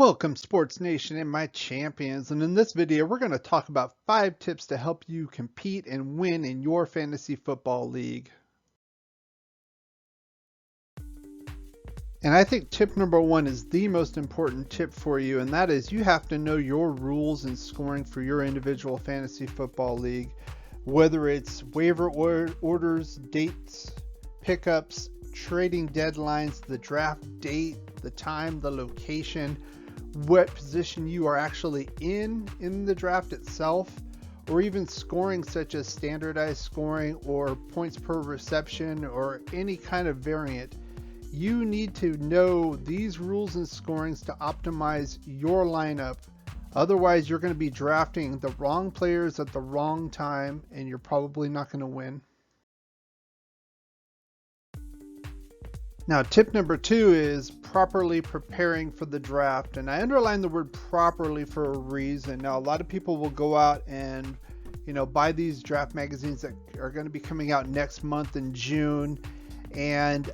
Welcome Sports Nation and my champions, and in this video we're going to talk about 5 tips to help you compete and win in your fantasy football league. And I think tip number 1 is the most important tip for you, and that is you have to know your rules and scoring for your individual fantasy football league, whether it's waiver orders, dates, pickups, trading deadlines, the draft date, the time, the location, what position you are actually in the draft itself, or even scoring such as standardized scoring or points per reception or any kind of variant. You need to know these rules and scorings to optimize your lineup. Otherwise, you're going to be drafting the wrong players at the wrong time, and you're probably not going to win. Now, tip number 2 is properly preparing for the draft. And I underline the word properly for a reason. Now, a lot of people will go out and, buy these draft magazines that are going to be coming out next month in June. And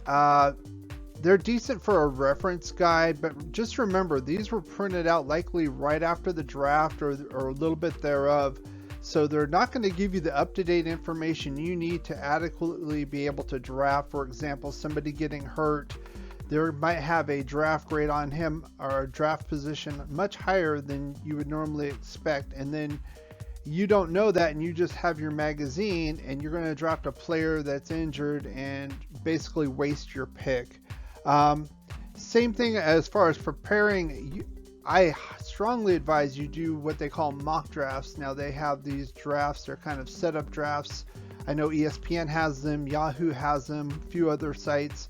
they're decent for a reference guide, but just remember, these were printed out likely right after the draft or a little bit thereof. So they're not going to give you the up-to-date information you need to adequately be able to draft. For example, somebody getting hurt, there might have a draft grade on him or a draft position much higher than you would normally expect. And then you don't know that, and you just have your magazine and you're going to draft a player that's injured and basically waste your pick. Same thing as far as preparing. I strongly advise you do what they call mock drafts. Now they have these drafts, they're kind of setup drafts. I know ESPN has them, Yahoo has them, a few other sites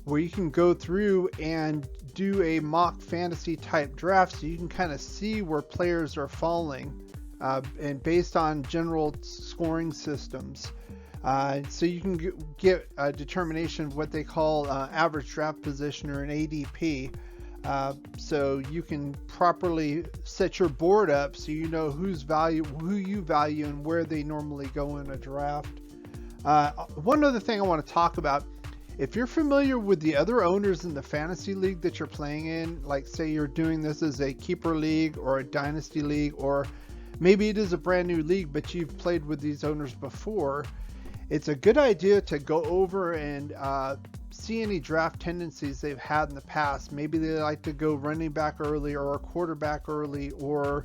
where you can go through and do a mock fantasy type draft so you can kind of see where players are falling and based on general scoring systems. So you can get a determination of what they call average draft position or an ADP. So you can properly set your board up so you know who you value and where they normally go in a draft. One other thing I want to talk about, if you're familiar with the other owners in the fantasy league that you're playing in, like say you're doing this as a keeper league or a dynasty league, or maybe it is a brand new league but you've played with these owners before, it's a good idea to go over and see any draft tendencies they've had in the past. Maybe they like to go running back early or a quarterback early, or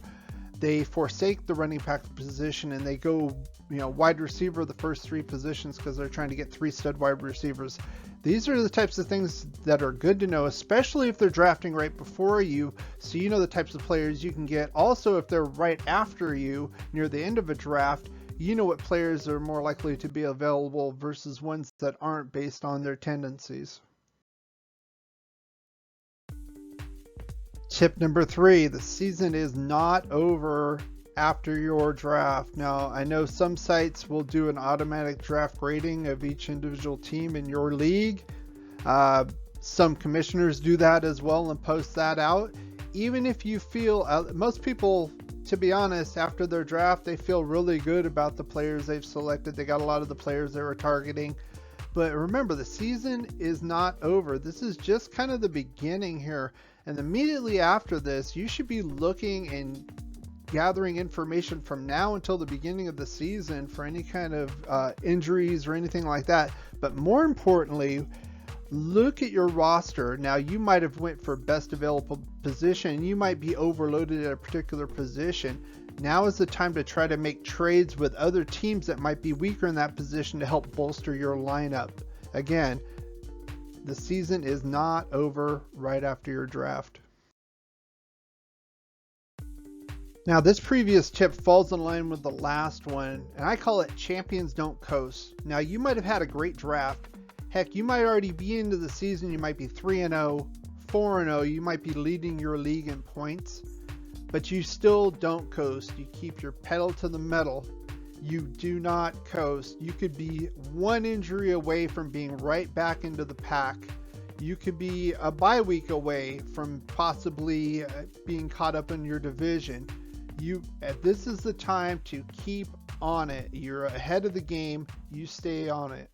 they forsake the running back position and they go, wide receiver the first 3 positions because they're trying to get 3 stud wide receivers. These are the types of things that are good to know, especially if they're drafting right before you, so you know the types of players you can get. Also, if they're right after you near the end of a draft, you know what players are more likely to be available versus ones that aren't based on their tendencies. Tip number 3, the season is not over after your draft. Now, I know some sites will do an automatic draft grading of each individual team in your league. Some commissioners do that as well and post that out. Even if you feel, most people, to be honest, after their draft, they feel really good about the players they've selected. They got a lot of the players they were targeting. But remember, the season is not over. This is just kind of the beginning here. And immediately after this, you should be looking and gathering information from now until the beginning of the season for any kind of injuries or anything like that. But more importantly, look at your roster. Now, you might have went for best available position. You might be overloaded at a particular position. Now is the time to try to make trades with other teams that might be weaker in that position to help bolster your lineup. Again, the season is not over right after your draft. Now, this previous tip falls in line with the last one, and I call it champions don't coast. Now, you might have had a great draft. Heck, you might already be into the season. You might be 3-0, 4-0. You might be leading your league in points, but you still don't coast. You keep your pedal to the metal. You do not coast. You could be one injury away from being right back into the pack. You could be a bye week away from possibly being caught up in your division. This is the time to keep on it. You're ahead of the game. You stay on it.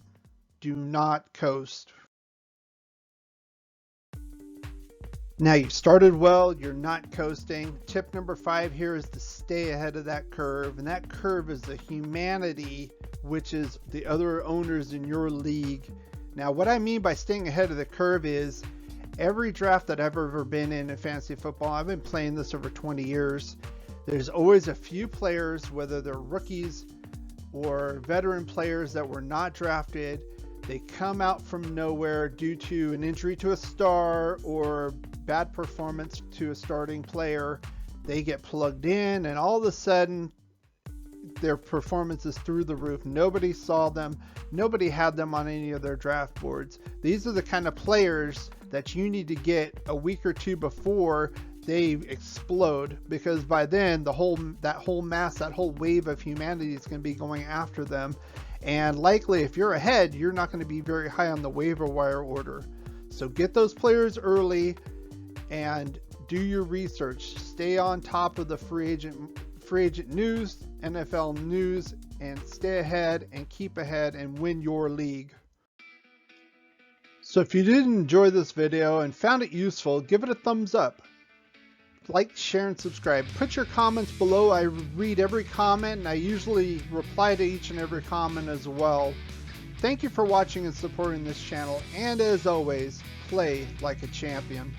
Do not coast. Now you started well, you're not coasting. Tip number 5 here is to stay ahead of that curve, and that curve is the humanity, which is the other owners in your league. Now what I mean by staying ahead of the curve is every draft that I've ever been in fantasy football, I've been playing this over 20 years, there's always a few players, whether they're rookies or veteran players that were not drafted. They come out from nowhere due to an injury to a star or bad performance to a starting player. They get plugged in, and all of a sudden their performance is through the roof. Nobody saw them. Nobody had them on any of their draft boards. These are the kind of players that you need to get a week or two before they explode, because by then that whole wave of humanity is going to be going after them, and likely if you're ahead, you're not going to be very high on the waiver wire order. So get those players early and do your research. Stay on top of the free agent news, NFL news, and stay ahead and keep ahead and win your league. So if you did enjoy this video and found it useful, give it a thumbs up. Like, share, and subscribe. Put your comments below. I read every comment, and I usually reply to each and every comment as well. Thank you for watching and supporting this channel, and as always, play like a champion.